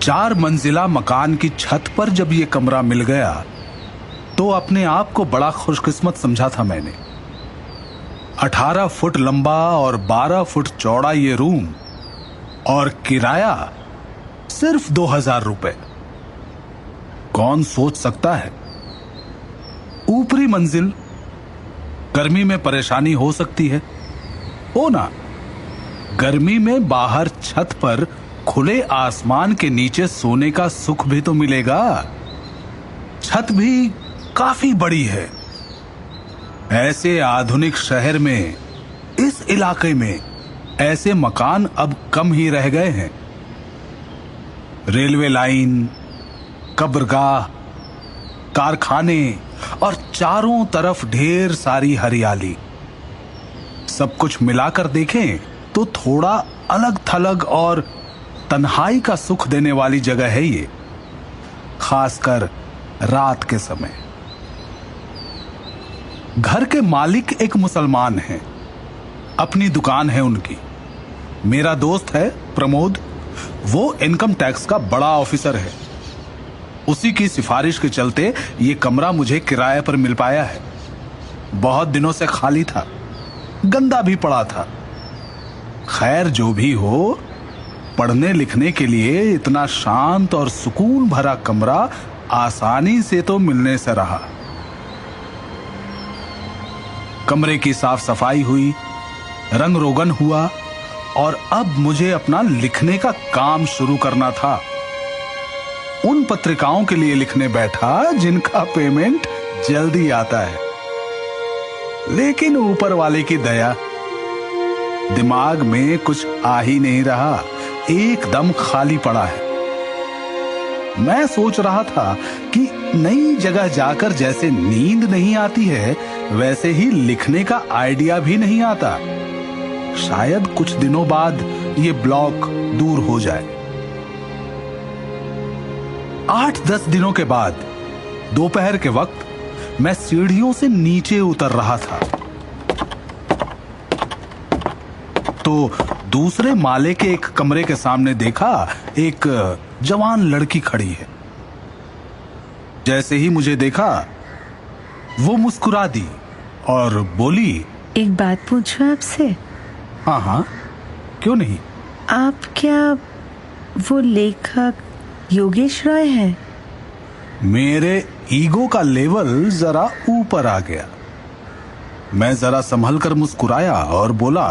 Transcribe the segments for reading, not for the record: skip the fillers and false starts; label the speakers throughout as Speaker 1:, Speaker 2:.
Speaker 1: 4 मंजिला मकान की छत पर जब ये कमरा मिल गया तो अपने आप को बड़ा खुशकिस्मत समझा था मैंने। 18 फुट लंबा और 12 फुट चौड़ा ये रूम, और किराया सिर्फ 2000 रुपए। कौन सोच सकता है? ऊपरी मंजिल, गर्मी में परेशानी हो सकती है, हो ना। गर्मी में बाहर छत पर खुले आसमान के नीचे सोने का सुख भी तो मिलेगा। छत भी काफी बड़ी है। ऐसे आधुनिक शहर में, इस इलाके में ऐसे मकान अब कम ही रह गए हैं। रेलवे लाइन, कब्रगाह, कारखाने और चारों तरफ ढेर सारी हरियाली। सब कुछ मिलाकर देखें तो थोड़ा अलग थलग और तन्हाई का सुख देने वाली जगह है ये, खासकर रात के समय। घर के मालिक एक मुसलमान हैं, अपनी दुकान है उनकी। मेरा दोस्त है प्रमोद, वो इनकम टैक्स का बड़ा ऑफिसर है। उसी की सिफारिश के चलते ये कमरा मुझे किराए पर मिल पाया है। बहुत दिनों से खाली था, गंदा भी पड़ा था। खैर जो भी हो, पढ़ने लिखने के लिए इतना शांत और सुकून भरा कमरा आसानी से तो मिलने से रहा। कमरे की साफ सफाई हुई, रंग रोगन हुआ, और अब मुझे अपना लिखने का काम शुरू करना था। उन पत्रिकाओं के लिए लिखने बैठा जिनका पेमेंट जल्दी आता है। लेकिन ऊपर वाले की दया, दिमाग में कुछ आ ही नहीं रहा, एकदम खाली पड़ा है। मैं सोच रहा था कि नई जगह जाकर जैसे नींद नहीं आती है, वैसे ही लिखने का आइडिया भी नहीं आता। शायद कुछ दिनों बाद ये ब्लॉक दूर हो जाए। 8-10 दिनों के बाद दोपहर के वक्त मैं सीढ़ियों से नीचे उतर रहा था तो दूसरे माले के एक कमरे के सामने देखा एक जवान लड़की खड़ी है। जैसे ही मुझे देखा वो मुस्कुरा दी और बोली,
Speaker 2: एक बात पूछूं आपसे?
Speaker 1: हाँ हाँ, क्यों नहीं।
Speaker 2: आप क्या वो लेखक योगेश रॉय हैं?
Speaker 1: मेरे ईगो का लेवल जरा ऊपर आ गया। मैं जरा संभल कर मुस्कुराया और बोला,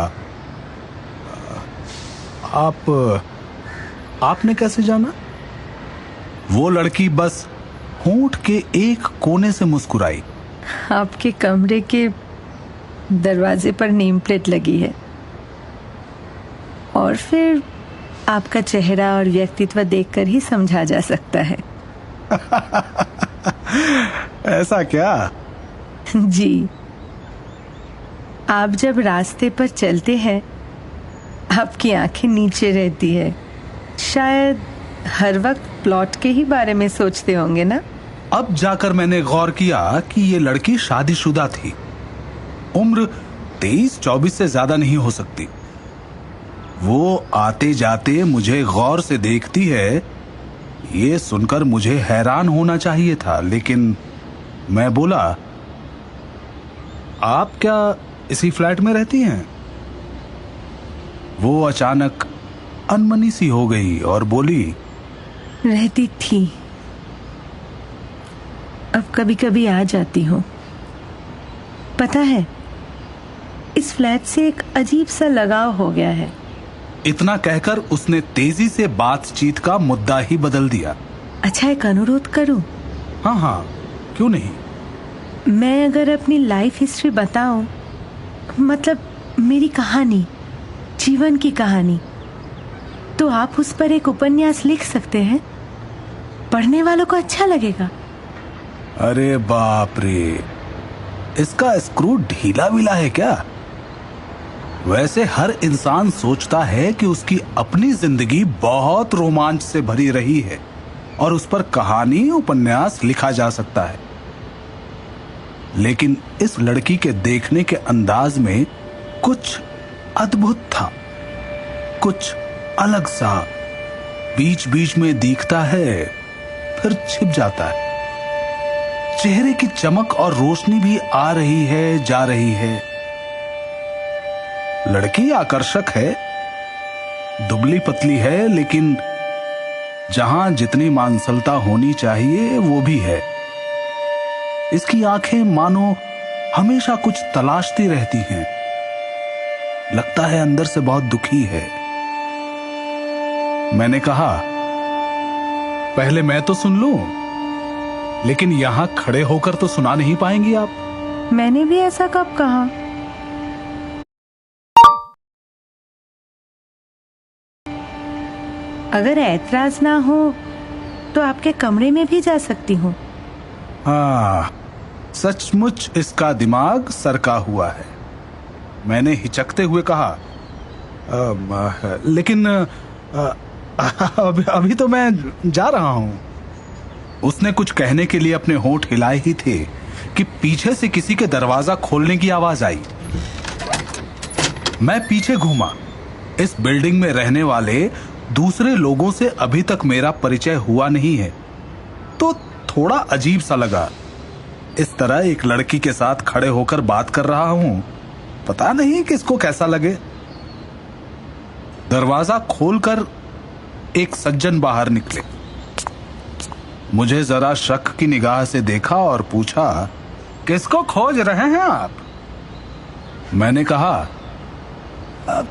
Speaker 1: आपने कैसे जाना? वो लड़की बस होंठ के एक कोने से मुस्कुराई।
Speaker 2: आपके कमरे के दरवाजे पर नेम प्लेट लगी है, और फिर आपका चेहरा और व्यक्तित्व देखकर ही समझा जा सकता है।
Speaker 1: ऐसा क्या?
Speaker 2: जी, आप जब रास्ते पर चलते हैं आपकी आंखें नीचे रहती है। शायद हर वक्त प्लॉट के ही बारे में सोचते होंगे ना?
Speaker 1: अब जाकर मैंने गौर किया कि ये लड़की शादीशुदा थी। उम्र 23-24 से ज्यादा नहीं हो सकती। वो आते जाते मुझे गौर से देखती है, ये सुनकर मुझे हैरान होना चाहिए था, लेकिन मैं बोला, आप क्या इसी फ्लैट में रहती हैं? वो अचानक अनमनी सी हो गई और बोली,
Speaker 2: रहती थी, अब कभी कभी आ जाती हूँ। पता है, इस फ्लैट से एक अजीब सा लगाव हो गया है।
Speaker 1: इतना कहकर उसने तेजी से बातचीत का मुद्दा ही बदल दिया।
Speaker 2: अच्छा, एक अनुरोध करूं?
Speaker 1: हाँ हाँ, क्यों नहीं।
Speaker 2: मैं अगर अपनी लाइफ हिस्ट्री बताऊं, मतलब मेरी कहानी, जीवन की कहानी, तो आप उस पर एक उपन्यास लिख सकते हैं। पढ़ने वालों को अच्छा लगेगा।
Speaker 1: अरे बाप रे, इसका स्क्रू ढीला विला है क्या? वैसे हर इंसान सोचता है कि उसकी अपनी जिंदगी बहुत रोमांच से भरी रही है और उस पर कहानी, उपन्यास लिखा जा सकता है। लेकिन इस लड़की के देखने के अंदाज में कुछ अद्भुत था, कुछ अलग सा। बीच बीच में दिखता है, फिर छिप जाता है। चेहरे की चमक और रोशनी भी आ रही है, जा रही है। लड़की आकर्षक है, दुबली पतली है, लेकिन जहां जितनी मांसलता होनी चाहिए वो भी है। इसकी आंखें मानो हमेशा कुछ तलाशती रहती हैं। लगता है अंदर से बहुत दुखी है। मैंने कहा, पहले मैं तो सुन लूं, लेकिन यहां खड़े होकर तो सुना नहीं पाएंगी आप।
Speaker 2: मैंने भी ऐसा कब कहा? अगर ऐतराज ना हो तो आपके कमरे में भी जा सकती हूँ।
Speaker 1: हाँ, सचमुच इसका दिमाग सरका हुआ है। मैंने हिचकते हुए कहा, लेकिन अभी तो मैं जा रहा हूं। उसने कुछ कहने के लिए अपने होंठ हिलाए ही थे कि पीछे से किसी के दरवाजा खोलने की आवाज आई। मैं पीछे घूमा। इस बिल्डिंग में रहने वाले दूसरे लोगों से अभी तक मेरा परिचय हुआ नहीं है, तो थोड़ा अजीब सा लगा। इस तरह एक लड़की के साथ खड़े होकर बात कर रहा हूं, पता नहीं किसको कैसा लगे। दरवाजा खोलकर एक सज्जन बाहर निकले। मुझे जरा शक की निगाह से देखा और पूछा, किसको खोज रहे हैं आप? मैंने कहा,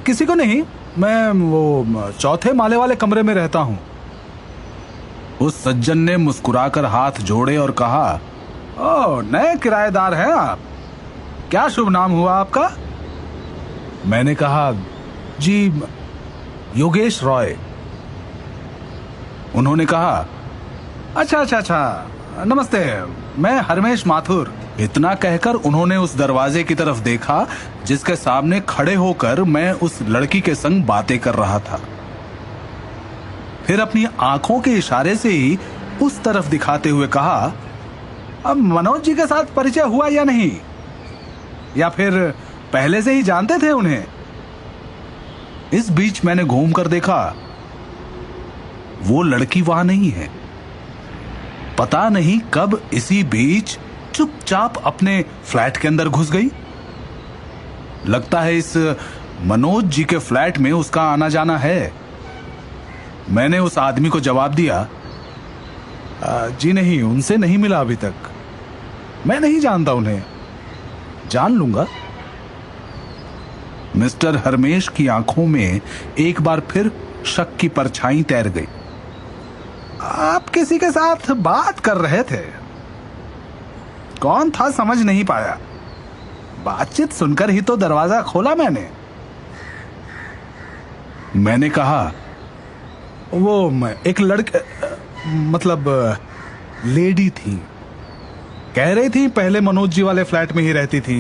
Speaker 1: किसी को नहीं, मैं वो चौथे माले वाले कमरे में रहता हूं। उस सज्जन ने मुस्कुराकर हाथ जोड़े और कहा, ओह, नए किराएदार हैं आप? क्या शुभ नाम हुआ आपका? मैंने कहा, जी योगेश रॉय। उन्होंने कहा, अच्छा, नमस्ते, मैं हरमेश माथुर। इतना कहकर उन्होंने उस दरवाजे की तरफ देखा जिसके सामने खड़े होकर मैं उस लड़की के संग बातें कर रहा था। फिर अपनी आंखों के इशारे से ही उस तरफ दिखाते हुए कहा, अब मनोज जी के साथ परिचय हुआ या नहीं, या फिर पहले से ही जानते थे उन्हें? इस बीच मैंने घूम कर देखा, वो लड़की वहां नहीं है। पता नहीं कब इसी बीच चुपचाप अपने फ्लैट के अंदर घुस गई। लगता है इस मनोज जी के फ्लैट में उसका आना जाना है। मैंने उस आदमी को जवाब दिया, जी नहीं, उनसे नहीं मिला अभी तक, मैं नहीं जानता उन्हें, जान लूंगा। मिस्टर हरमेश की आंखों में एक बार फिर शक की परछाई तैर गई। आप किसी के साथ बात कर रहे थे, कौन था समझ नहीं पाया। बातचीत सुनकर ही तो दरवाजा खोला मैंने कहा, वो एक लड़के, मतलब लेडी थी, कह रही थी पहले मनोज जी वाले फ्लैट में ही रहती थी,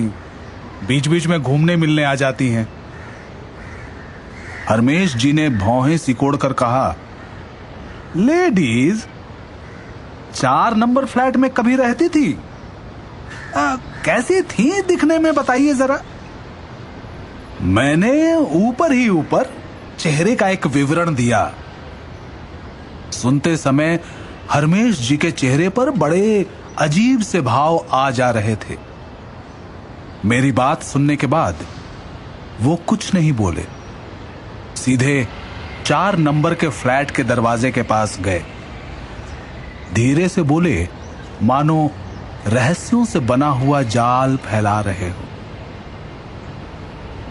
Speaker 1: बीच बीच में घूमने मिलने आ जाती हैं। हरमेश जी ने भौहें सिकोड़ कर कहा, लेडीज 4 नंबर फ्लैट में कभी रहती थी? कैसी थी दिखने में, बताइए जरा। मैंने ऊपर ही ऊपर चेहरे का एक विवरण दिया। सुनते समय हरमेश जी के चेहरे पर बड़े अजीब से भाव आ जा रहे थे। मेरी बात सुनने के बाद वो कुछ नहीं बोले, सीधे 4 नंबर के फ्लैट के दरवाजे के पास गए। धीरे से बोले, मानो रहस्यों से बना हुआ जाल फैला रहे हो।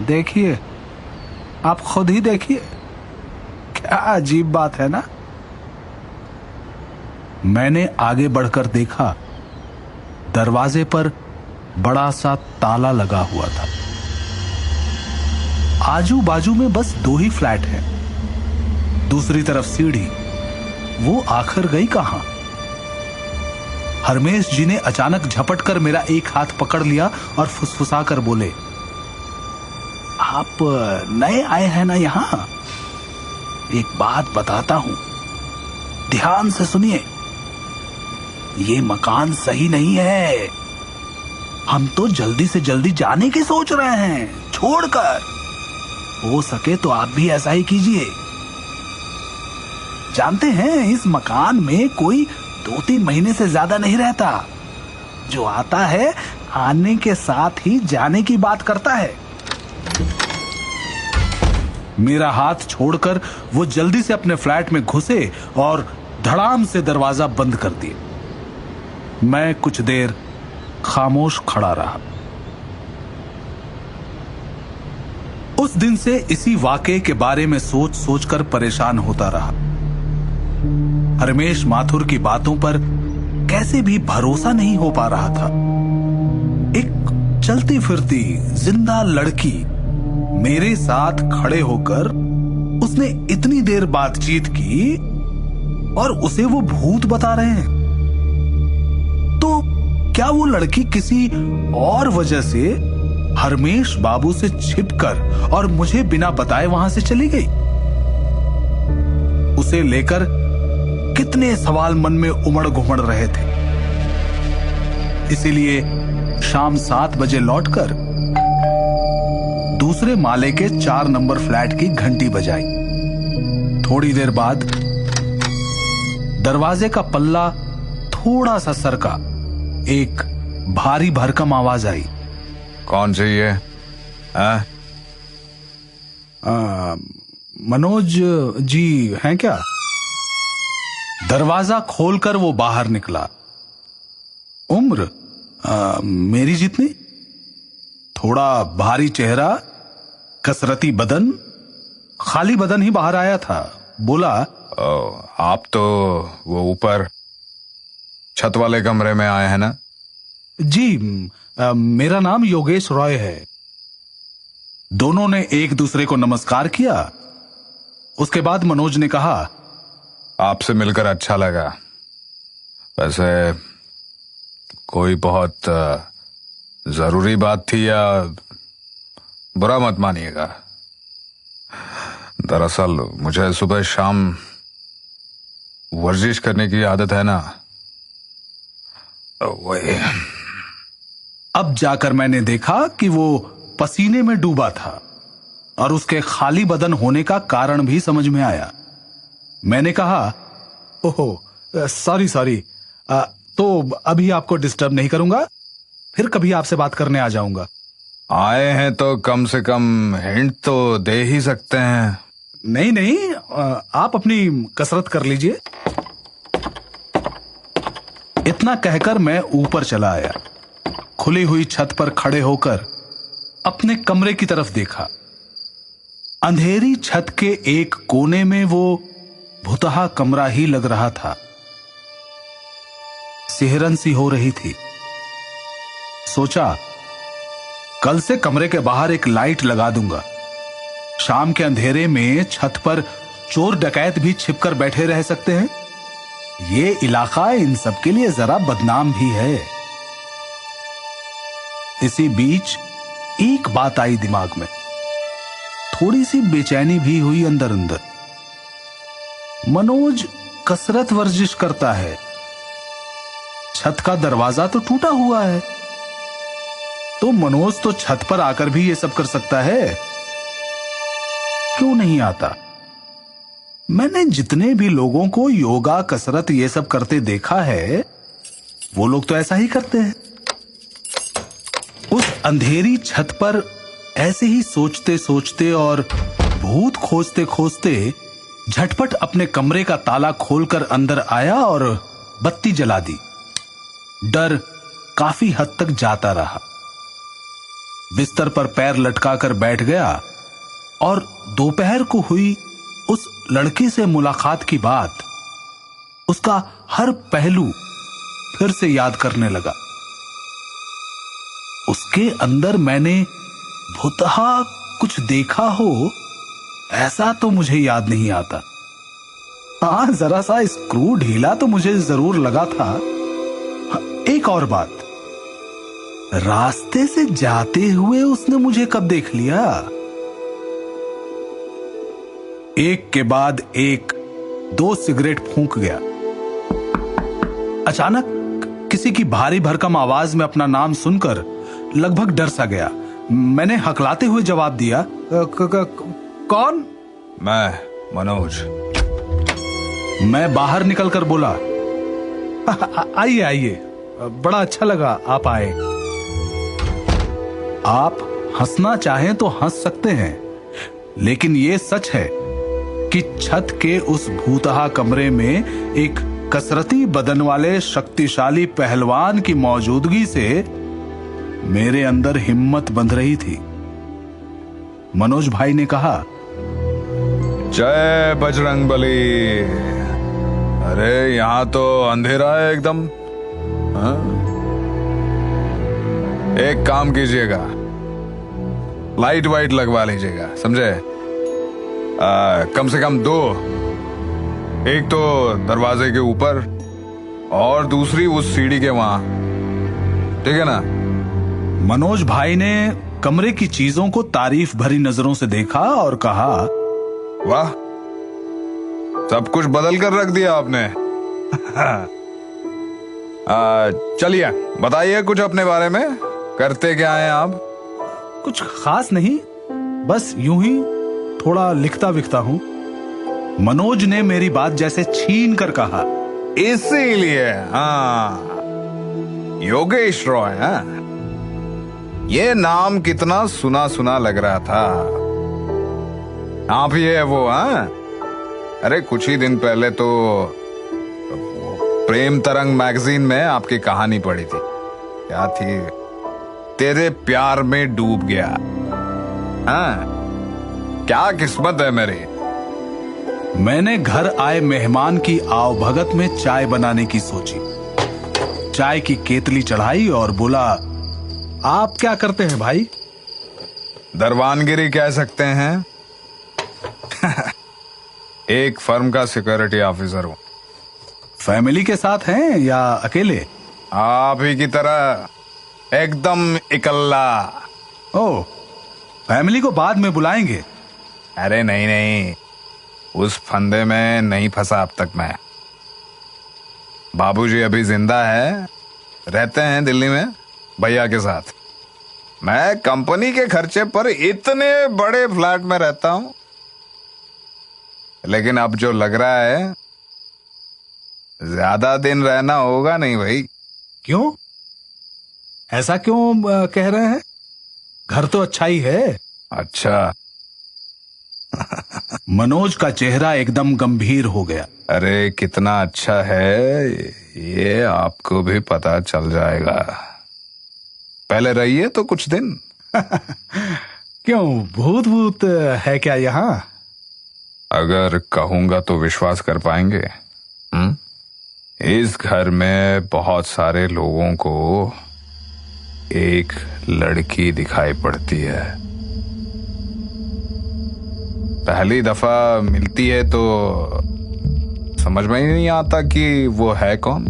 Speaker 1: देखिए, आप खुद ही देखिए, क्या अजीब बात है ना। मैंने आगे बढ़कर देखा, दरवाजे पर बड़ा सा ताला लगा हुआ था। आजू बाजू में बस 2 ही फ्लैट हैं। दूसरी तरफ सीढ़ी, वो आखिर गई कहां? हरमेश जी ने अचानक झपटकर मेरा एक हाथ पकड़ लिया और फुसफुसाकर बोले, आप नए आए हैं ना यहां? एक बात बताता हूं, ध्यान से सुनिए। ये मकान सही नहीं है। हम तो जल्दी से जल्दी जाने की सोच रहे हैं, छोड़कर। हो सके तो आप भी ऐसा ही कीजिए। जानते हैं, इस मकान में कोई 2-3 महीने से ज्यादा नहीं रहता। जो आता है आने के साथ ही जाने की बात करता है। मेरा हाथ छोड़कर वो जल्दी से अपने फ्लैट में घुसे और धड़ाम से दरवाजा बंद कर दिए। मैं कुछ देर खामोश खड़ा रहा। उस दिन से इसी वाकये के बारे में सोच सोचकर परेशान होता रहा। रमेश माथुर की बातों पर कैसे भी भरोसा नहीं हो पा रहा था। एक चलती फिरती जिंदा लड़की मेरे साथ खड़े होकर उसने इतनी देर बातचीत की और उसे वो भूत बता रहे हैं। तो क्या वो लड़की किसी और वजह से हरमेश बाबू से छिपकर और मुझे बिना बताए वहां से चली गई? उसे लेकर कितने सवाल मन में उमड़ घुमड़ रहे थे। इसीलिए शाम 7 बजे लौटकर दूसरे माले के 4 नंबर फ्लैट की घंटी बजाई। थोड़ी देर बाद दरवाजे का पल्ला थोड़ा सा सरका। एक भारी भरकम आवाज आई।
Speaker 3: कौन चाहिए?
Speaker 1: मनोज जी हैं क्या? दरवाजा खोलकर वो बाहर निकला। उम्र मेरी जितनी, थोड़ा भारी चेहरा, कसरती बदन, खाली बदन ही बाहर आया था। बोला,
Speaker 3: आप तो वो ऊपर छत वाले कमरे में आए हैं ना?
Speaker 1: जी, मेरा नाम योगेश रॉय है। दोनों ने एक दूसरे को नमस्कार किया। उसके बाद मनोज ने कहा,
Speaker 3: आपसे मिलकर अच्छा लगा। वैसे कोई बहुत जरूरी बात थी या बुरा मत मानिएगा। दरअसल मुझे सुबह शाम वर्जिश करने की आदत है ना, वही।
Speaker 1: अब जाकर मैंने देखा कि वो पसीने में डूबा था और उसके खाली बदन होने का कारण भी समझ में आया। मैंने कहा, ओहो सॉरी, तो अभी आपको डिस्टर्ब नहीं करूंगा, फिर कभी आपसे बात करने आ जाऊंगा।
Speaker 3: आए हैं तो कम से कम हिंट तो दे ही सकते हैं।
Speaker 1: नहीं, आप अपनी कसरत कर लीजिए। इतना कहकर मैं ऊपर चला आया। खुली हुई छत पर खड़े होकर अपने कमरे की तरफ देखा। अंधेरी छत के एक कोने में वो भुतहा कमरा ही लग रहा था। सिहरन सी हो रही थी। सोचा, कल से कमरे के बाहर एक लाइट लगा दूंगा। शाम के अंधेरे में छत पर चोर डकैत भी छिपकर बैठे रह सकते हैं। ये इलाका इन सब के लिए जरा बदनाम भी है। इसी बीच एक बात आई दिमाग में। थोड़ी सी बेचैनी भी हुई अंदर अंदर। मनोज कसरत वर्जिश करता है, छत का दरवाजा तो टूटा हुआ है, तो मनोज तो छत पर आकर भी ये सब कर सकता है। क्यों नहीं आता? मैंने जितने भी लोगों को योगा, कसरत ये सब करते देखा है, वो लोग तो ऐसा ही करते हैं। उस अंधेरी छत पर ऐसे ही सोचते सोचते और भूत खोजते खोजते झटपट अपने कमरे का ताला खोलकर अंदर आया और बत्ती जला दी। डर काफी हद तक जाता रहा। बिस्तर पर पैर लटकाकर बैठ गया और दोपहर को हुई उस लड़के से मुलाकात की बात, उसका हर पहलू फिर से याद करने लगा। उसके अंदर मैंने भुतहा कुछ देखा हो, ऐसा तो मुझे याद नहीं आता। हाँ, जरा सा स्क्रू ढीला तो मुझे जरूर लगा था। एक और बात, रास्ते से जाते हुए उसने मुझे कब देख लिया? एक के बाद एक 2 सिगरेट फूंक गया। अचानक किसी की भारी भरकम आवाज में अपना नाम सुनकर लगभग डर सा गया। मैंने हकलाते हुए जवाब दिया, कौन?
Speaker 3: मैं मनोज।
Speaker 1: मैं बाहर निकलकर बोला, आइए आइए, बड़ा अच्छा लगा आप आए। आप हंसना चाहें तो हंस सकते हैं, लेकिन ये सच है कि छत के उस भूतहा कमरे में एक कसरती बदन वाले शक्तिशाली पहलवान की मौजूदगी से मेरे अंदर हिम्मत बंध रही थी। मनोज भाई ने कहा,
Speaker 3: जय बजरंगबली। अरे यहां तो अंधेरा है एकदम। हाँ? एक काम कीजिएगा, लाइट वाइट लगवा लीजिएगा, समझे? कम से कम 2, एक तो दरवाजे के ऊपर और दूसरी उस सीढ़ी के वहां, ठीक है ना?
Speaker 1: मनोज भाई ने कमरे की चीजों को तारीफ भरी नजरों से देखा और कहा,
Speaker 3: वाह, सब कुछ बदल कर रख दिया आपने। चलिए बताइए कुछ अपने बारे में, करते क्या हैं आप?
Speaker 1: कुछ खास नहीं, बस यूं ही थोड़ा लिखता विखता हूं। मनोज ने मेरी बात जैसे छीन कर कहा,
Speaker 3: इसीलिए योगेश रॉय। ये नाम कितना सुना सुना लग रहा था। आप ही है वो? अरे कुछ ही दिन पहले तो प्रेम तरंग मैगजीन में आपकी कहानी पढ़ी थी। क्या थी? तेरे प्यार में डूब गया। क्या किस्मत है मेरी।
Speaker 1: मैंने घर आए मेहमान की आवभगत में चाय बनाने की सोची। चाय की केतली चढ़ाई और बोला, आप क्या करते हैं भाई?
Speaker 3: दरबानगिरी कह सकते हैं। एक फर्म का सिक्योरिटी ऑफिसर हूं।
Speaker 1: फैमिली के साथ हैं या अकेले?
Speaker 3: आप ही की तरह एकदम इकल्ला।
Speaker 1: ओह, फैमिली को बाद में बुलाएंगे।
Speaker 3: अरे नहीं नहीं, उस फंदे में नहीं फंसा अब तक मैं। बाबूजी अभी जिंदा है, रहते हैं दिल्ली में भैया के साथ। मैं कंपनी के खर्चे पर इतने बड़े फ्लैट में रहता हूं, लेकिन अब जो लग रहा है ज्यादा दिन रहना होगा नहीं भाई।
Speaker 1: क्यों? ऐसा क्यों कह रहे हैं? घर तो अच्छा ही है।
Speaker 3: अच्छा।
Speaker 1: मनोज का चेहरा एकदम गंभीर हो गया।
Speaker 3: अरे कितना अच्छा है ये आपको भी पता चल जाएगा। पहले रहिए तो कुछ दिन।
Speaker 1: क्यों, भूत भूत है क्या यहाँ?
Speaker 3: अगर कहूंगा तो विश्वास कर पाएंगे? इस घर में बहुत सारे लोगों को एक लड़की दिखाई पड़ती है। पहली दफा मिलती है तो समझ में ही नहीं आता कि वो है कौन।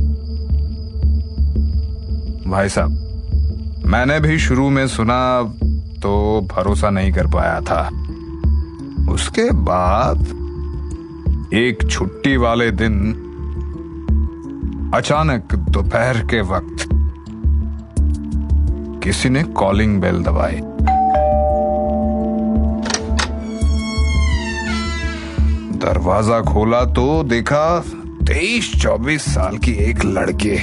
Speaker 3: भाई साहब, मैंने भी शुरू में सुना तो भरोसा नहीं कर पाया था। उसके बाद एक छुट्टी वाले दिन अचानक दोपहर के वक्त किसी ने कॉलिंग बेल दबाई। दरवाजा खोला तो देखा 23-24 साल की एक लड़की।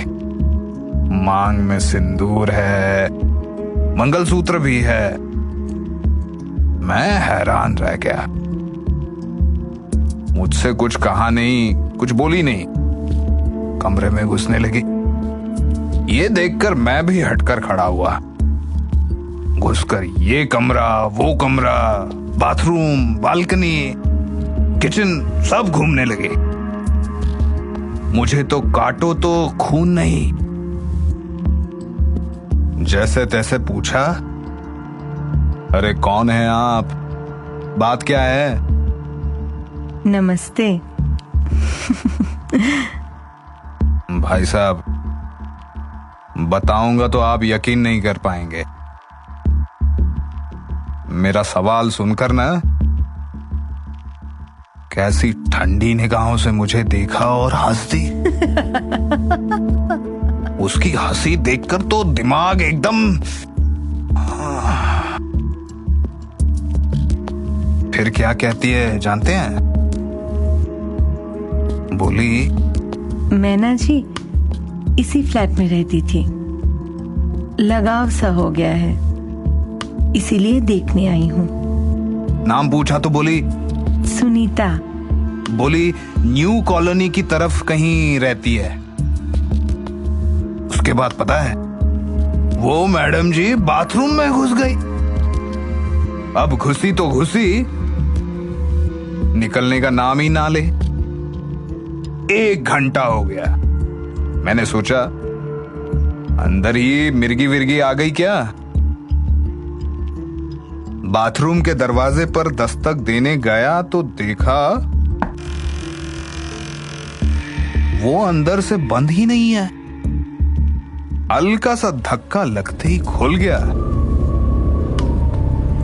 Speaker 3: मांग में सिंदूर है, मंगलसूत्र भी है। मैं हैरान रह गया। मुझसे कुछ कहा नहीं, कुछ बोली नहीं, कमरे में घुसने लगी। ये देखकर मैं भी हटकर खड़ा हुआ। घुसकर ये कमरा, वो कमरा, बाथरूम, बालकनी, किचन सब घूमने लगे। मुझे तो काटो तो खून नहीं। जैसे तैसे पूछा, अरे कौन है आप, बात क्या है?
Speaker 2: नमस्ते।
Speaker 3: भाई साहब, बताऊंगा तो आप यकीन नहीं कर पाएंगे। मेरा सवाल सुनकर ना कैसी ठंडी निगाहों से मुझे देखा और हंस दी। उसकी हंसी देखकर तो दिमाग एकदम। फिर क्या कहती है जानते हैं? बोली।
Speaker 2: मैं ना जी इसी फ्लैट में रहती थी, लगाव सा हो गया है, इसीलिए देखने आई हूँ।
Speaker 3: नाम पूछा तो बोली
Speaker 2: सुनीता।
Speaker 3: बोली न्यू कॉलोनी की तरफ कहीं रहती है। उसके बाद पता है वो मैडम जी बाथरूम में घुस गई। अब घुसी तो घुसी, निकलने का नाम ही ना ले। 1 घंटा हो गया। मैंने सोचा अंदर ही मिर्गी विर्गी आ गई क्या। बाथरूम के दरवाजे पर दस्तक देने गया तो देखा वो अंदर से बंद ही नहीं है। हल्का सा धक्का लगते ही खुल गया।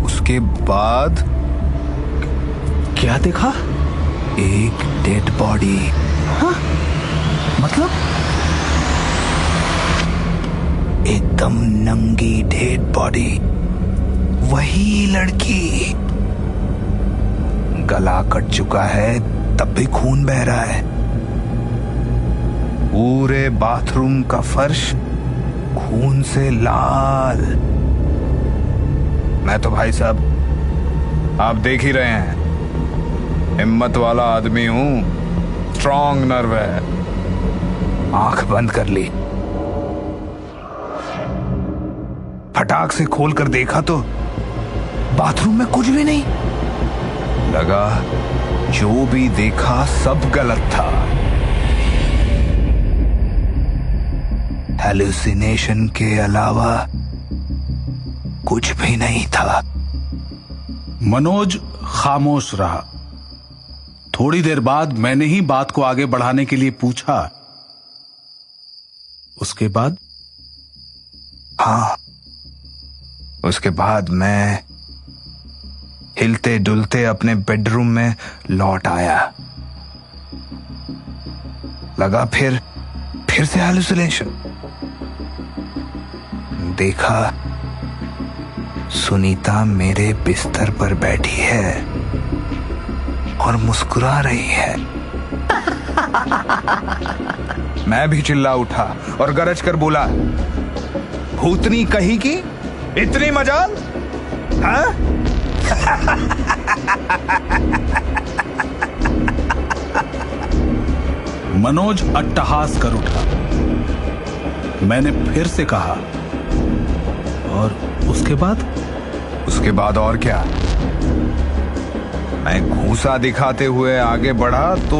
Speaker 3: उसके बाद
Speaker 1: क्या देखा?
Speaker 3: एक डेड बॉडी।
Speaker 1: हाँ? मतलब
Speaker 3: एकदम नंगी डेड बॉडी। वही लड़की। गला कट चुका है, तब भी खून बह रहा है। पूरे बाथरूम का फर्श खून से लाल। मैं तो भाई साहब आप देख ही रहे हैं, हिम्मत वाला आदमी हूं, स्ट्रॉन्ग नर्व है। आंख बंद कर ली, फटाक से खोल कर देखा तो बाथरूम में कुछ भी नहीं। लगा जो भी देखा सब गलत था। हेलुसिनेशन के अलावा कुछ भी नहीं था।
Speaker 1: मनोज खामोश रहा। थोड़ी देर बाद मैंने ही बात को आगे बढ़ाने के लिए पूछा, उसके बाद?
Speaker 3: हाँ, उसके बाद मैं हिलते डुलते अपने बेडरूम में लौट आया। लगा फिर से हेलुसिनेशन। देखा सुनीता मेरे बिस्तर पर बैठी है और मुस्कुरा रही है। मैं भी चिल्ला उठा और गरज कर बोला, भूतनी कहीं की, इतनी मजाल? हाँ?
Speaker 1: मनोज अट्टहास कर उठा। मैंने फिर से कहा, और उसके बाद?
Speaker 3: उसके बाद और क्या? मैं घूंसा दिखाते हुए आगे बढ़ा तो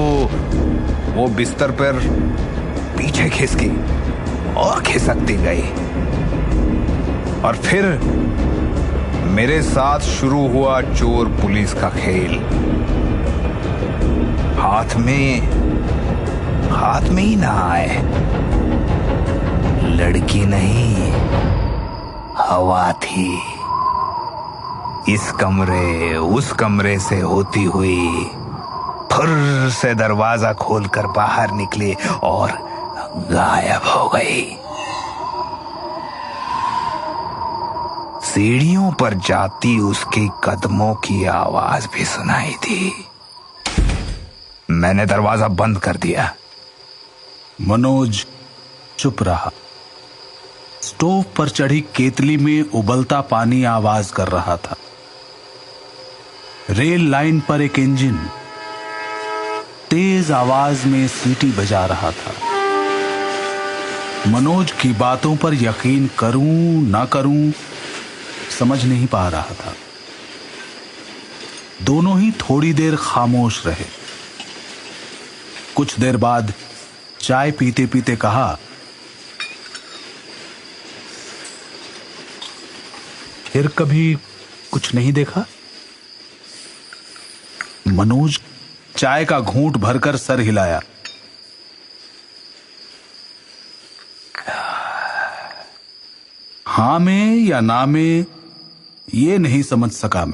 Speaker 3: वो बिस्तर पर पीछे खिसकी और खिसकती गई। और फिर मेरे साथ शुरू हुआ चोर पुलिस का खेल। हाथ में ही ना आए, लड़की नहीं हवा थी। इस कमरे उस कमरे से होती हुई फुर से दरवाजा खोलकर बाहर निकली और गायब हो गई। सीढ़ियों पर जाती उसके कदमों की आवाज भी सुनाई थी। मैंने दरवाजा बंद कर दिया।
Speaker 1: मनोज चुप रहा। स्टोव पर चढ़ी केतली में उबलता पानी आवाज कर रहा था। रेल लाइन पर एक इंजन तेज आवाज में सीटी बजा रहा था। मनोज की बातों पर यकीन करूं ना करूं समझ नहीं पा रहा था। दोनों ही थोड़ी देर खामोश रहे। कुछ देर बाद चाय पीते पीते कहा, फिर कभी कुछ नहीं देखा? मनोज चाय का घूंट भरकर सर हिलाया। हां में या ना में ये नहीं समझ सका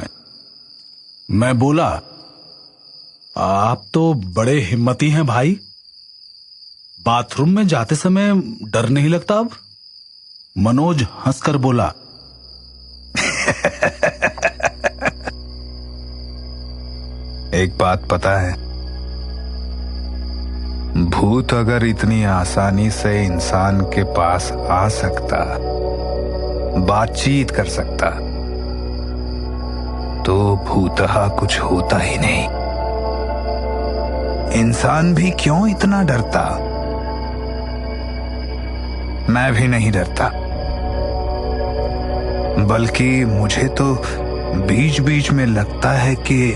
Speaker 1: मैं बोला, आप तो बड़े हिम्मती हैं भाई, बाथरूम में जाते समय डर नहीं लगता अब? मनोज हंसकर बोला,
Speaker 3: एक बात पता है, भूत अगर इतनी आसानी से इंसान के पास आ सकता, बातचीत कर सकता, तो भूतहा कुछ होता ही नहीं। इंसान भी क्यों इतना डरता? मैं भी नहीं डरता, बल्कि मुझे तो बीच बीच में लगता है कि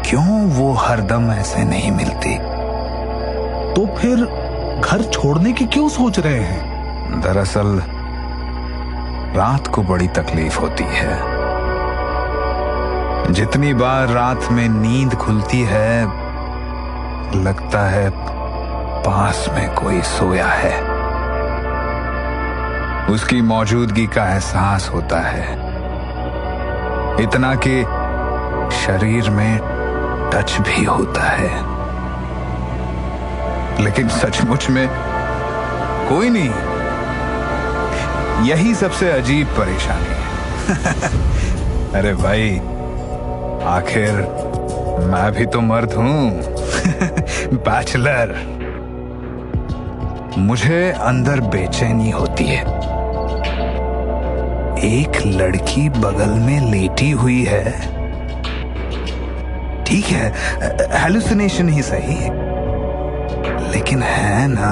Speaker 3: क्यों वो हरदम ऐसे नहीं मिलती।
Speaker 1: तो फिर घर छोड़ने की क्यों सोच रहे हैं?
Speaker 3: दरअसल रात को बड़ी तकलीफ होती है। जितनी बार रात में नींद खुलती है, लगता है पास में कोई सोया है। उसकी मौजूदगी का एहसास होता है, इतना कि शरीर में टच भी होता है, लेकिन सचमुच में कोई नहीं। यही सबसे अजीब परेशानी है। अरे भाई, आखिर मैं भी तो मर्द हूं। बैचलर। मुझे अंदर बेचैनी होती है। एक लड़की बगल में लेटी हुई है, ठीक है, हेलुसिनेशन ही सही, लेकिन है ना।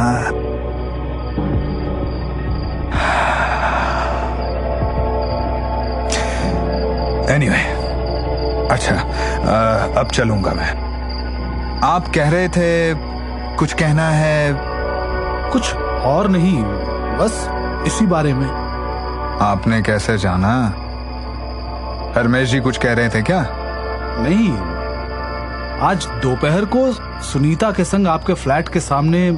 Speaker 3: एनीवे, अच्छा, अब चलूंगा मैं। आप कह रहे थे कुछ कहना है?
Speaker 1: कुछ और नहीं, बस इसी बारे में।
Speaker 3: आपने कैसे जाना? हरमेश जी कुछ कह रहे थे क्या?
Speaker 1: नहीं, आज दोपहर को सुनीता के संग आपके फ्लैट के सामने।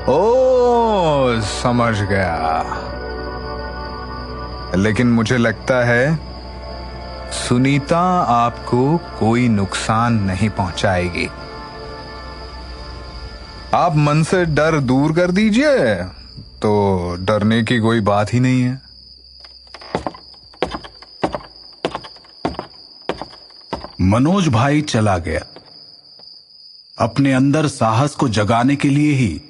Speaker 3: ओ, समझ गया। लेकिन मुझे लगता है सुनीता आपको कोई नुकसान नहीं पहुंचाएगी। आप मन से डर दूर कर दीजिए, तो डरने की कोई बात ही नहीं है।
Speaker 1: मनोज भाई चला गया। अपने अंदर साहस को जगाने के लिए ही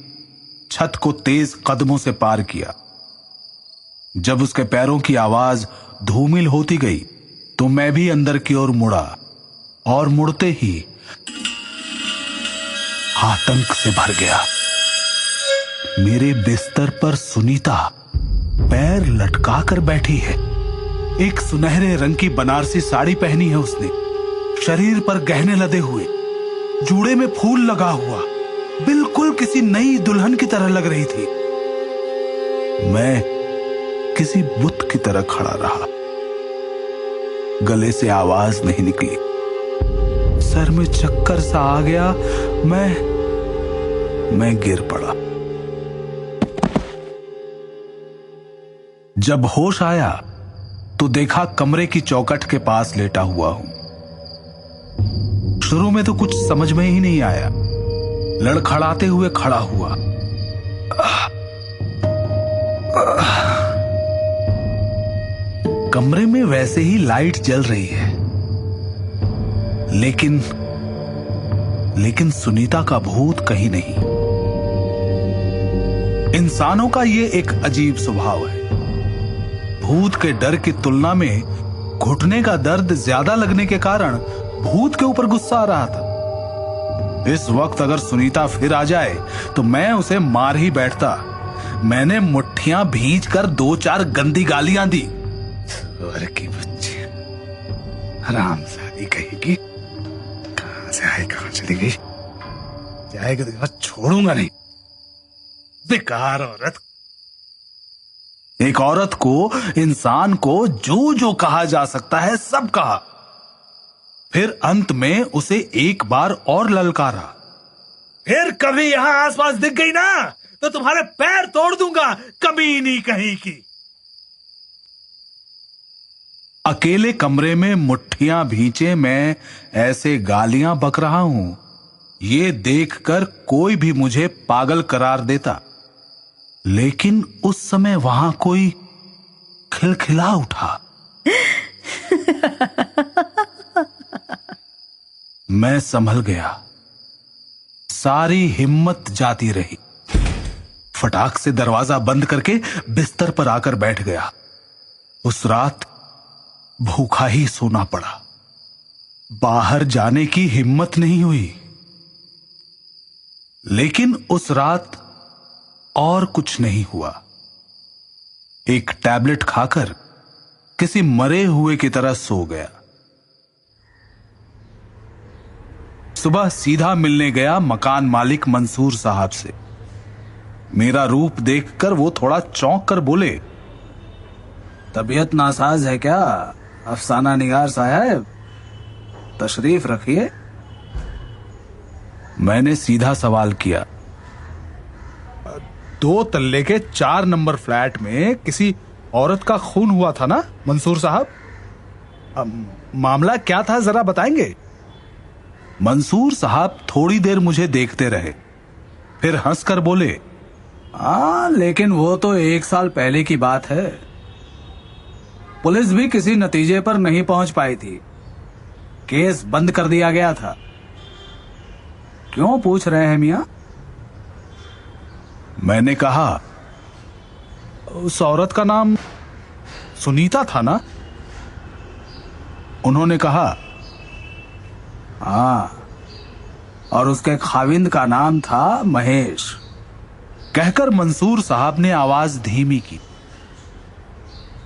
Speaker 1: छत को तेज कदमों से पार किया। जब उसके पैरों की आवाज धूमिल होती गई, तो मैं भी अंदर की ओर मुड़ा, और मुड़ते ही आतंक से भर गया। मेरे बिस्तर पर सुनीता पैर लटकाकर बैठी है। एक सुनहरे रंग की बनारसी साड़ी पहनी है उसने, शरीर पर गहने लदे हुए, जूड़े में फूल लगा हुआ, बिल्कुल किसी नई दुल्हन की तरह लग रही थी। मैं किसी बुत की तरह खड़ा रहा। गले से आवाज नहीं निकली। सर में चक्कर सा आ गया। मैं गिर पड़ा। जब होश आया तो देखा कमरे की चौखट के पास लेटा हुआ हूं। शुरू में तो कुछ समझ में ही नहीं आया। लड़खड़ाते हुए खड़ा हुआ। कमरे में वैसे ही लाइट जल रही है, लेकिन सुनीता का भूत कहीं नहीं। इंसानों का ये एक अजीब स्वभाव है। भूत के डर की तुलना में घुटने का दर्द ज्यादा लगने के कारण भूत के ऊपर गुस्सा आ रहा था। इस वक्त अगर सुनीता फिर आ जाए तो मैं उसे मार ही बैठता। मैंने मुट्ठियां भींच कर 2-4 गंदी गालियां दी। और की बच्ची, हरामजादी कहेगी, कहां से आई कहां चली गई, जाएगी तो छोड़ूंगा नहीं। बेकार औरत। एक औरत को, इंसान को जो कहा जा सकता है सब कहा। फिर अंत में उसे एक बार और ललकारा। फिर कभी यहां आसपास दिख गई ना तो तुम्हारे पैर तोड़ दूंगा, कमीनी कहीं की। अकेले कमरे में मुट्ठियां भींचे मैं ऐसे गालियां बक रहा हूं, ये देखकर कोई भी मुझे पागल करार देता। लेकिन उस समय वहां कोई खिलखिला उठा। मैं संभल गया। सारी हिम्मत जाती रही। फटाक से दरवाजा बंद करके बिस्तर पर आकर बैठ गया। उस रात भूखा ही सोना पड़ा। बाहर जाने की हिम्मत नहीं हुई। लेकिन उस रात और कुछ नहीं हुआ। एक टैबलेट खाकर किसी मरे हुए की तरह सो गया। सुबह सीधा मिलने गया मकान मालिक मंसूर साहब से। मेरा रूप देखकर वो थोड़ा चौंक कर बोले,
Speaker 4: तबीयत नासाज है क्या अफसाना निगार साहब? तशरीफ रखिए।
Speaker 1: मैंने सीधा सवाल किया, 2 तल्ले के 4 नंबर फ्लैट में किसी औरत का खून हुआ था ना मंसूर साहब? मामला क्या था जरा बताएंगे? मंसूर साहब थोड़ी देर मुझे देखते रहे, फिर हंसकर बोले,
Speaker 4: हाँ, लेकिन वो तो 1 साल पहले की बात है। पुलिस भी किसी नतीजे पर नहीं पहुंच पाई थी। केस बंद कर दिया गया था। क्यों पूछ रहे हैं मियां?
Speaker 1: मैंने कहा, उस औरत का नाम सुनीता था ना? उन्होंने कहा,
Speaker 4: हाँ, और उसके खाविंद का नाम था महेश।
Speaker 1: कहकर मंसूर साहब ने आवाज धीमी की।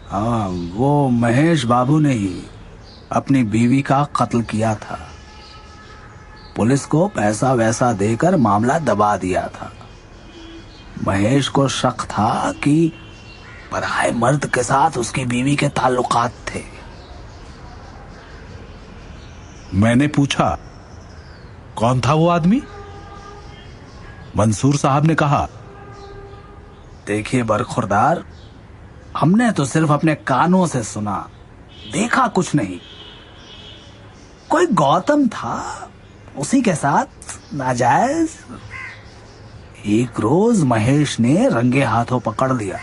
Speaker 4: हाँ, वो महेश बाबू ने ही अपनी बीवी का कत्ल किया था। पुलिस को पैसा वैसा देकर मामला दबा दिया था। महेश को शक था कि पराये मर्द के साथ उसकी बीवी के ताल्लुकात थे।
Speaker 1: मैंने पूछा, कौन था वो आदमी? मंसूर साहब ने कहा,
Speaker 4: देखिए बरखुरदार, हमने तो सिर्फ अपने कानों से सुना, देखा कुछ नहीं। कोई गौतम था, उसी के साथ नाजायज। एक रोज महेश ने रंगे हाथों पकड़ लिया,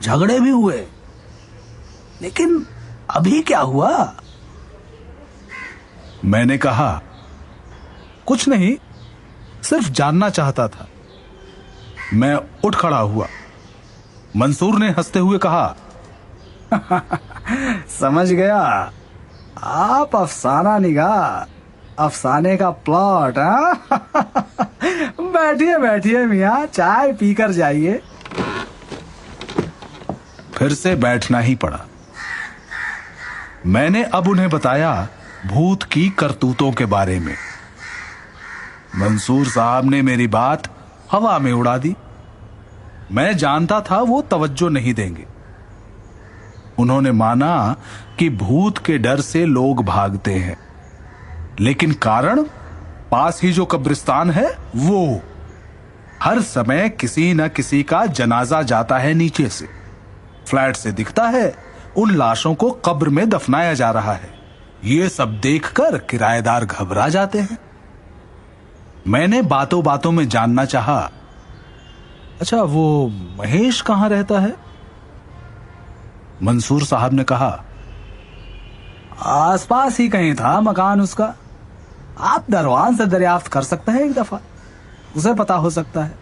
Speaker 4: झगड़े भी हुए। लेकिन अभी क्या हुआ?
Speaker 1: मैंने कहा, कुछ नहीं, सिर्फ जानना चाहता था। मैं उठ खड़ा हुआ। मंसूर ने हंसते हुए कहा,
Speaker 4: समझ गया, आप अफसाना निगार, अफसाने का प्लॉट। बैठिए बैठिए मियां, चाय पीकर जाइए।
Speaker 1: फिर से बैठना ही पड़ा। मैंने अब उन्हें बताया भूत की करतूतों के बारे में। मंसूर साहब ने मेरी बात हवा में उड़ा दी। मैं जानता था वो तवज्जो नहीं देंगे। उन्होंने माना कि भूत के डर से लोग भागते हैं, लेकिन कारण पास ही जो कब्रिस्तान है वो हर समय किसी न किसी का जनाजा जाता है नीचे से। फ्लैट से दिखता है उन लाशों को कब्र में दफनाया जा रहा है। ये सब देखकर किराएदार घबरा जाते हैं। मैंने बातों बातों में जानना चाहा, अच्छा वो महेश कहां रहता है? मंसूर साहब ने कहा,
Speaker 4: आसपास ही कहीं था मकान उसका। आप दरवान से दरियाफ्त कर सकते हैं, एक दफा उसे पता हो सकता है।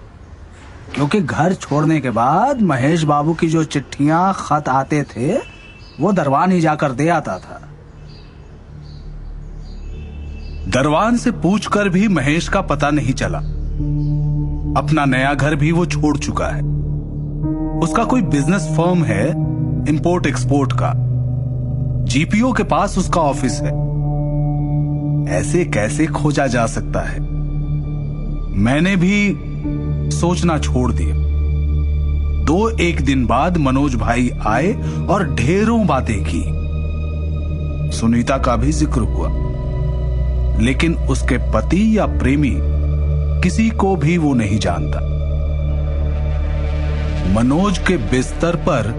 Speaker 4: क्योंकि घर छोड़ने के बाद महेश बाबू की जो चिट्ठियां खत आते थे वो दरवान ही जाकर दे आता था।
Speaker 1: दरवान से पूछकर भी महेश का पता नहीं चला। अपना नया घर भी वो छोड़ चुका है। उसका कोई बिजनेस फर्म है इंपोर्ट एक्सपोर्ट का। जीपीओ के पास उसका ऑफिस है। ऐसे कैसे खोजा जा सकता है? मैंने भी सोचना छोड़ दिया। 2-1 दिन बाद मनोज भाई आए और ढेरों बातें की। सुनीता का भी जिक्र हुआ, लेकिन उसके पति या प्रेमी किसी को भी वो नहीं जानता। मनोज के बिस्तर पर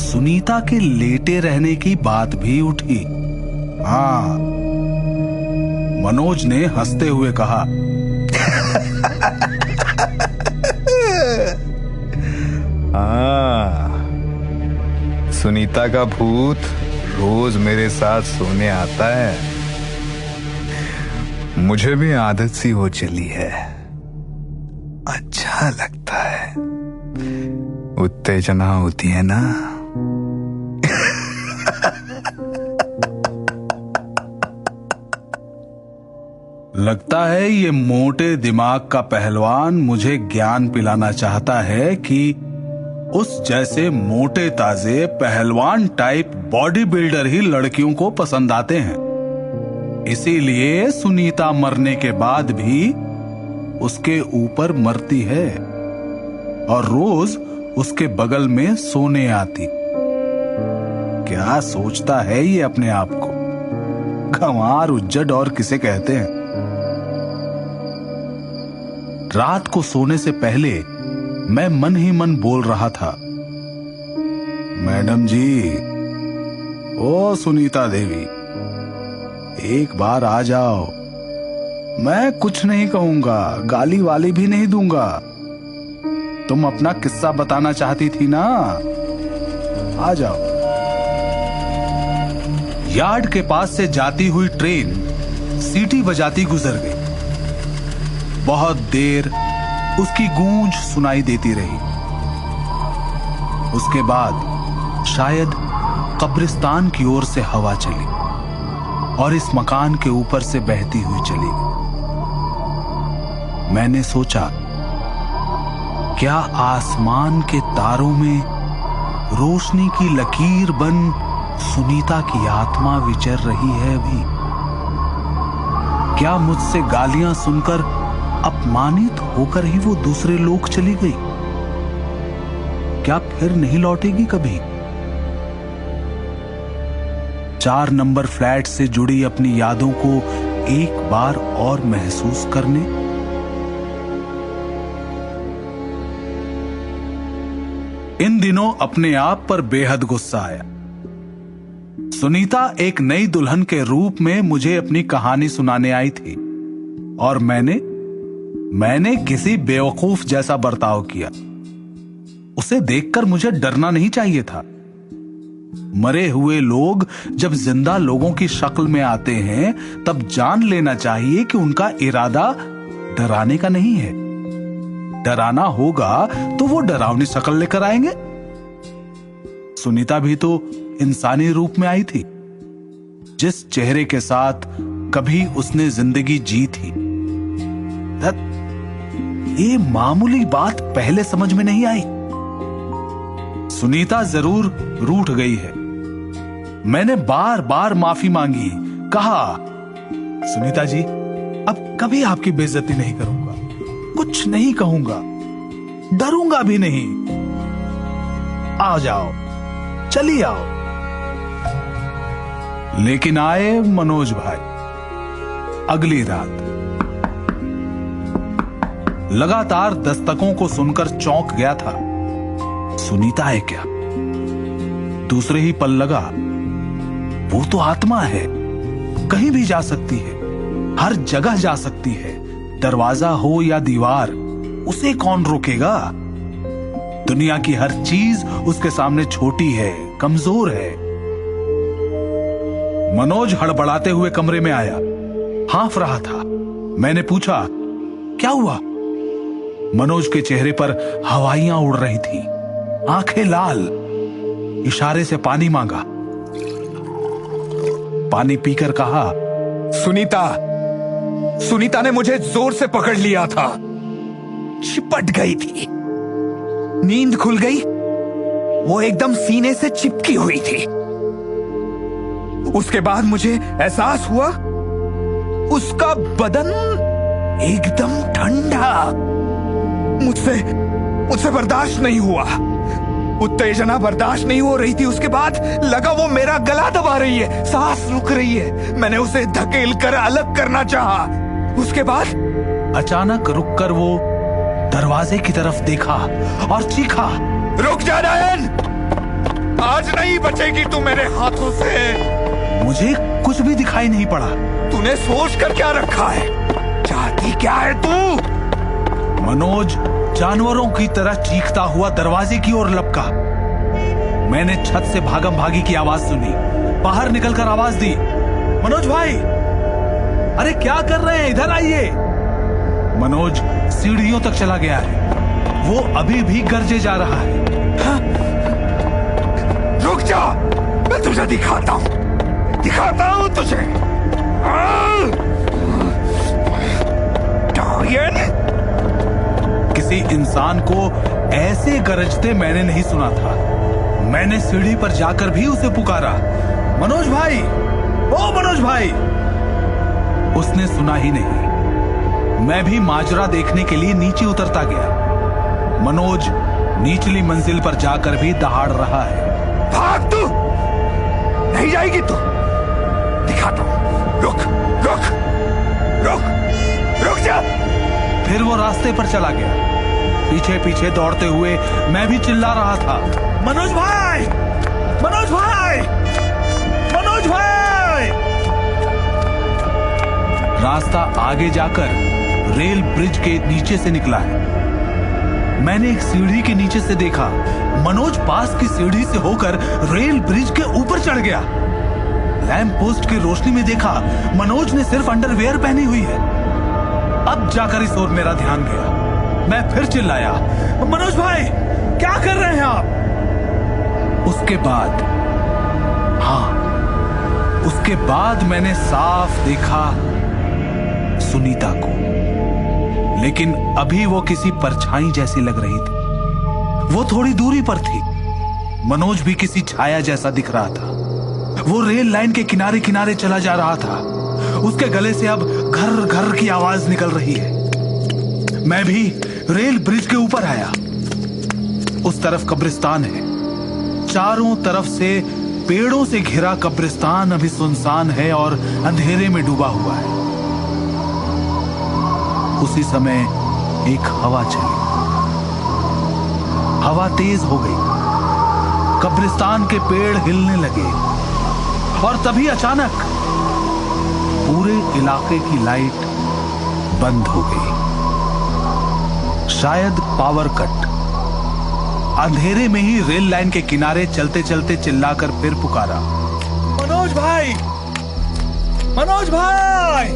Speaker 1: सुनीता के लेटे रहने की बात भी उठी। हाँ, मनोज ने हंसते हुए कहा,
Speaker 3: हाँ, सुनीता का भूत रोज मेरे साथ सोने आता है। मुझे भी आदत सी हो चली है, अच्छा लगता है, उत्तेजना होती है ना।
Speaker 1: लगता है ये मोटे दिमाग का पहलवान मुझे ज्ञान पिलाना चाहता है कि उस जैसे मोटे ताजे पहलवान टाइप बॉडी बिल्डर ही लड़कियों को पसंद आते हैं। इसीलिए सुनीता मरने के बाद भी उसके ऊपर मरती है और रोज उसके बगल में सोने आती। क्या सोचता है ये अपने आप को? गंवार, उज्जड और किसे कहते हैं। रात को सोने से पहले मैं मन ही मन बोल रहा था, मैडम जी, ओ सुनीता देवी, एक बार आ जाओ। मैं कुछ नहीं कहूंगा, गाली वाली भी नहीं दूंगा। तुम अपना किस्सा बताना चाहती थी ना, आ जाओ। यार्ड के पास से जाती हुई ट्रेन सीटी बजाती गुजर गई। बहुत देर उसकी गूंज सुनाई देती रही। उसके बाद शायद कब्रिस्तान की ओर से हवा चली और इस मकान के ऊपर से बहती हुई चली गई। मैंने सोचा, क्या आसमान के तारों में रोशनी की लकीर बन सुनीता की आत्मा विचर रही है अभी? क्या मुझसे गालियां सुनकर अपमानित होकर ही वो दूसरे लोक चली गई? क्या फिर नहीं लौटेगी कभी? 4 नंबर फ्लैट से जुड़ी अपनी यादों को एक बार और महसूस करने। इन दिनों अपने आप पर बेहद गुस्सा आया। सुनीता एक नई दुल्हन के रूप में मुझे अपनी कहानी सुनाने आई थी और मैंने किसी बेवकूफ जैसा बर्ताव किया। उसे देखकर मुझे डरना नहीं चाहिए था। मरे हुए लोग जब जिंदा लोगों की शक्ल में आते हैं तब जान लेना चाहिए कि उनका इरादा डराने का नहीं है। डराना होगा तो वो डरावनी शक्ल लेकर आएंगे। सुनीता भी तो इंसानी रूप में आई थी, जिस चेहरे के साथ कभी उसने जिंदगी जी थी। ये मामूली बात पहले समझ में नहीं आई। सुनीता जरूर रूठ गई है। मैंने बार बार माफी मांगी, कहा, सुनीता जी, अब कभी आपकी बेइज्जती नहीं करूंगा, कुछ नहीं कहूंगा, डरूंगा भी नहीं। आ जाओ, चली आओ। लेकिन आए मनोज भाई। अगली रात लगातार दस्तकों को सुनकर चौंक गया था। सुनीता है क्या? दूसरे ही पल लगा, वो तो आत्मा है, कहीं भी जा सकती है, हर जगह जा सकती है। दरवाजा हो या दीवार, उसे कौन रोकेगा? दुनिया की हर चीज उसके सामने छोटी है, कमजोर है। मनोज हड़बड़ाते हुए कमरे में आया, हाँफ रहा था। मैंने पूछा, क्या हुआ? मनोज के चेहरे पर हवाइयां उड़ रही थी, आंखें लाल। इशारे से पानी मांगा। पानी पीकर कहा,
Speaker 3: सुनीता ने मुझे जोर से पकड़ लिया था, चिपट गई थी, नींद खुल गई, वो एकदम सीने से चिपकी हुई थी। उसके बाद मुझे एहसास हुआ, उसका बदन एकदम ठंडा। मुझसे बर्दाश्त नहीं हुआ, उत्तेजना बर्दाश्त नहीं हो रही थी। उसके बाद लगा वो मेरा गला दबा रही है, सांस रुक रही है। मैंने उसे धकेल कर अलग करना चाहा। उसके बाद
Speaker 1: अचानक रुककर वो दरवाजे की तरफ देखा और चीखा,
Speaker 3: रुक जा नयन, आज नहीं बचेगी तू मेरे हाथों से।
Speaker 1: मुझे कुछ भी दिखाई नहीं पड़ा।
Speaker 3: तूने सोच कर क्या रखा है? चाहती क्या है तू?
Speaker 1: मनोज जानवरों की तरह चीखता हुआ दरवाजे की ओर लपका। मैंने छत से भागम भागी की आवाज सुनी, बाहर निकलकर आवाज दी, मनोज भाई, अरे क्या कर रहे हैं, इधर आइए। मनोज सीढ़ियों तक चला गया है, वो अभी भी गरजे जा रहा है।
Speaker 3: रुक जा, मैं तुझे दिखाता हूं तुझे।
Speaker 1: किसी इंसान को ऐसे गरजते मैंने नहीं सुना था। मैंने सीढ़ी पर जाकर भी उसे पुकारा, मनोज भाई, ओ मनोज भाई। उसने सुना ही नहीं। मैं भी माजरा देखने के लिए नीचे उतरता गया। मनोज निचली मंजिल पर जाकर भी दहाड़ रहा है।
Speaker 3: भाग तू, नहीं जाएगी तू, दिखाता हूं। रुक रुक रुक रुक जा।
Speaker 1: फिर वो रास्ते पर चला गया। पीछे पीछे दौड़ते हुए मैं भी चिल्ला रहा था, मनोज भाई, मनोज भाई, मनोज भाई। रास्ता आगे जाकर रेल ब्रिज के नीचे से निकला है। मैंने एक सीढ़ी के नीचे से देखा, मनोज पास की सीढ़ी से होकर रेल ब्रिज के ऊपर चढ़ गया। लैंप पोस्ट की रोशनी में देखा, मनोज ने सिर्फ अंडरवेयर पहनी हुई है। अब जाकर इस ओर मेरा ध्यान गया। मैं फिर चिल्लाया, मनोज भाई, क्या कर रहे हैं आप? उसके बाद मैंने साफ देखा सुनीता को, लेकिन अभी वो किसी परछाई जैसी लग रही थी। वो थोड़ी दूरी पर थी। मनोज भी किसी छाया जैसा दिख रहा था। वो रेल लाइन के किनारे किनारे चला जा रहा था। उसके गले से अब घर घर की आवाज निकल रही है। मैं भी रेल ब्रिज के ऊपर आया। उस तरफ कब्रिस्तान है। चारों तरफ से पेड़ों से घिरा कब्रिस्तान अभी सुनसान है और अंधेरे में डूबा हुआ है। उसी समय एक हवा चली। हवा तेज हो गई। कब्रिस्तान के पेड़ हिलने लगे और तभी अचानक पूरे इलाके की लाइट बंद हो गई। शायद पावर कट। अंधेरे में ही रेल लाइन के किनारे चलते चलते चिल्लाकर फिर पुकारा, मनोज भाई, मनोज भाई।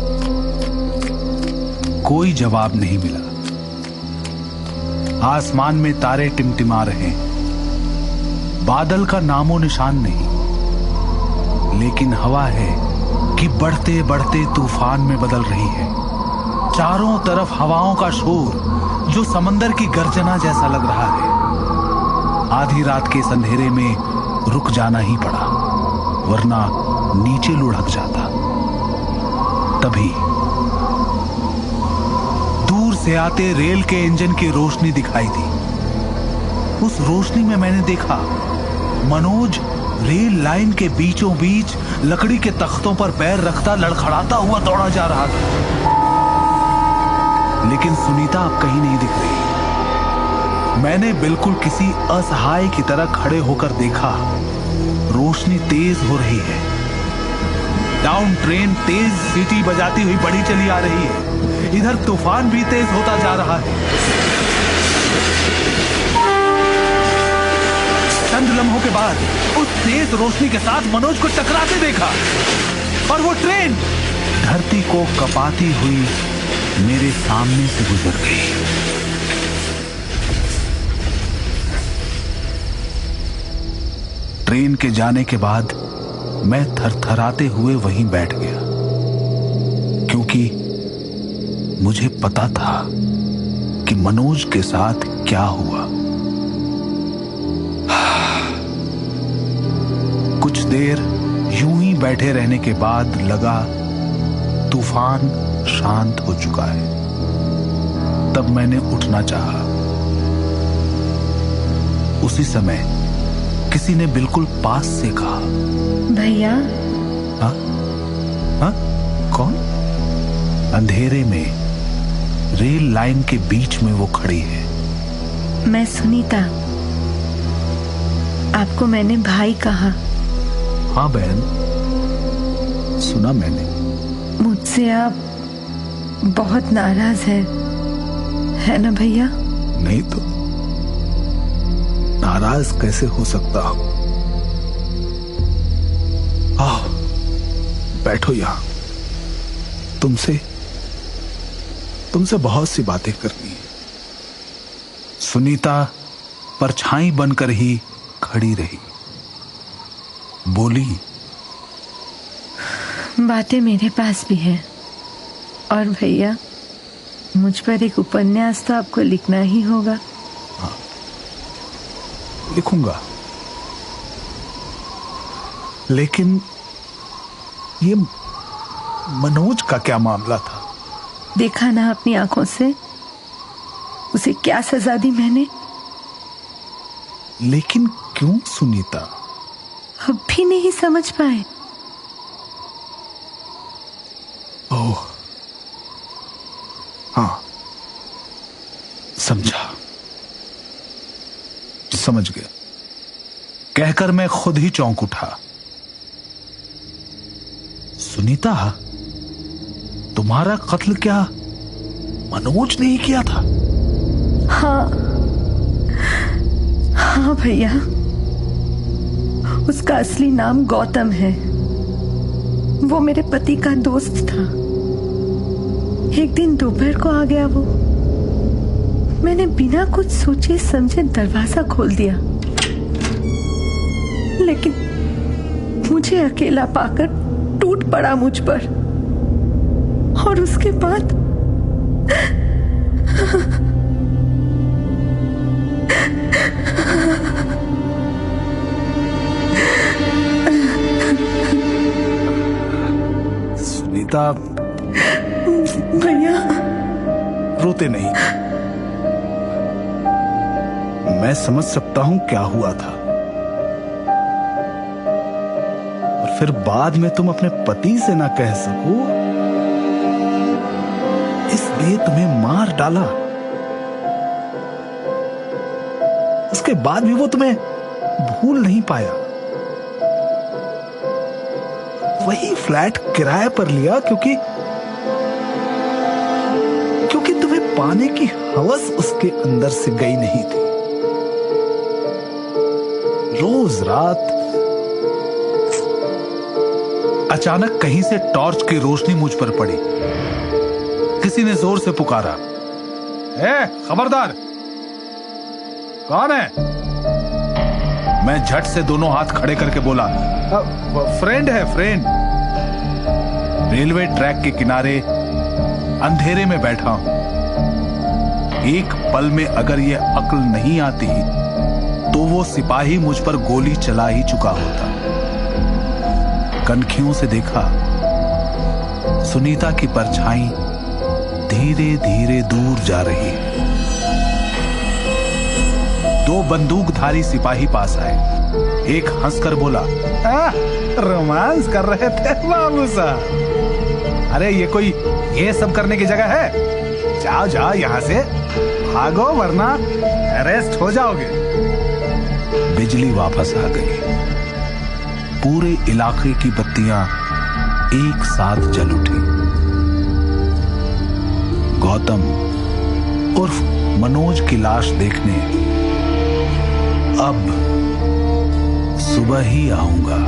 Speaker 1: कोई जवाब नहीं मिला। आसमान में तारे टिमटिमा रहे। बादल का नामो निशान नहीं, लेकिन हवा है कि बढ़ते बढ़ते तूफान में बदल रही है। चारों तरफ हवाओं का शोर जो समंदर की गर्जना जैसा लग रहा है। आधी रात के इस अंधेरे में रुक जाना ही पड़ा, वरना नीचे लुढ़क जाता। तभी दूर से आते रेल के इंजन की रोशनी दिखाई दी। उस रोशनी में मैंने देखा मनोज रेल लाइन के बीचों बीच लकड़ी के तख्तों पर पैर रखता लड़खड़ाता हुआ दौड़ा जा रहा था। लेकिन सुनीता अब कहीं नहीं दिख रही। मैंने बिल्कुल किसी असहाय की तरह खड़े होकर देखा। रोशनी तेज हो रही है। डाउन ट्रेन तेज सीटी बजाती हुई बढ़ी चली आ रही है। इधर तूफान भी तेज होता जा रहा है। चंद लम्हों के बाद उस तेज रोशनी के साथ मनोज को टकराते देखा और वो ट्रेन धरती को कपाती हुई मेरे सामने से गुजर गई। ट्रेन के जाने के बाद मैं थरथराते हुए वहीं बैठ गया, क्योंकि मुझे पता था कि मनोज के साथ क्या हुआ। कुछ देर यूं ही बैठे रहने के बाद लगा तूफान शांत हो चुका है। तब मैंने उठना चाहा। उसी समय किसी ने बिल्कुल पास से कहा,
Speaker 2: भैया।
Speaker 1: हाँ? हाँ? कौन? अंधेरे में रेल लाइन के बीच में वो खड़ी है।
Speaker 2: मैं सुनीता। आपको मैंने भाई कहा।
Speaker 1: हाँ बहन, सुना मैंने।
Speaker 2: मुझसे आप बहुत नाराज हैं, है ना भैया?
Speaker 1: नहीं तो नाराज कैसे हो सकता हूं? आओ बैठो यहां। तुमसे बहुत सी बातें करनी है। सुनीता परछाई बनकर ही खड़ी रही, बोली,
Speaker 2: बातें मेरे पास भी है। और भैया, मुझ पर एक उपन्यास तो आपको लिखना ही होगा।
Speaker 1: हाँ, लिखूंगा, लेकिन ये मनोज का क्या मामला था?
Speaker 2: देखा ना अपनी आंखों से, उसे क्या सजा दी मैंने।
Speaker 1: लेकिन क्यों सुनीता?
Speaker 2: अब भी नहीं समझ पाए?
Speaker 1: ओह हाँ, समझ गया। कहकर मैं खुद ही चौंक उठा। सुनीता, तुम्हारा कत्ल क्या मनोज ने ही किया था?
Speaker 2: हाँ भैया, उसका असली नाम गौतम है। वो मेरे पति का दोस्त था। एक दिन दोपहर को आ गया वो। मैंने बिना कुछ सोचे समझे दरवाजा खोल दिया, लेकिन मुझे अकेला पाकर टूट पड़ा मुझ पर। और उसके बाद
Speaker 1: सुनीता,
Speaker 2: भैया,
Speaker 1: रोते नहीं। मैं समझ सकता हूं क्या हुआ था, और फिर बाद में तुम अपने पति से ना कह सको, इसलिए तुम्हें मार डाला। उसके बाद भी वो तुम्हें भूल नहीं पाया। वही फ्लैट किराए पर लिया क्योंकि तुम्हें पाने की हवस उसके अंदर से गई नहीं थी। रोज रात अचानक कहीं से टॉर्च की रोशनी मुझ पर पड़ी। किसी ने जोर से पुकारा, ए, खबरदार, कौन है? मैं झट से दोनों हाथ खड़े करके बोला, फ्रेंड है, फ्रेंड। रेलवे ट्रैक के किनारे अंधेरे में बैठा हूं। एक पल में अगर यह अक्ल नहीं आती तो वो सिपाही मुझ पर गोली चला ही चुका होता। कनखियों से देखा, सुनीता की परछाई धीरे धीरे दूर जा रही है। दो बंदूकधारी सिपाही पास आए। एक हंसकर बोला, रोमांस कर रहे थे बाबू साहब? अरे ये सब करने की जगह है। जाओ जाओ यहां से, भागो वरना अरेस्ट हो जाओगे। बिजली वापस आ गई। पूरे इलाके की बत्तियां एक साथ जल उठी। गौतम उर्फ मनोज की लाश देखने अब सुबह ही आऊंगा।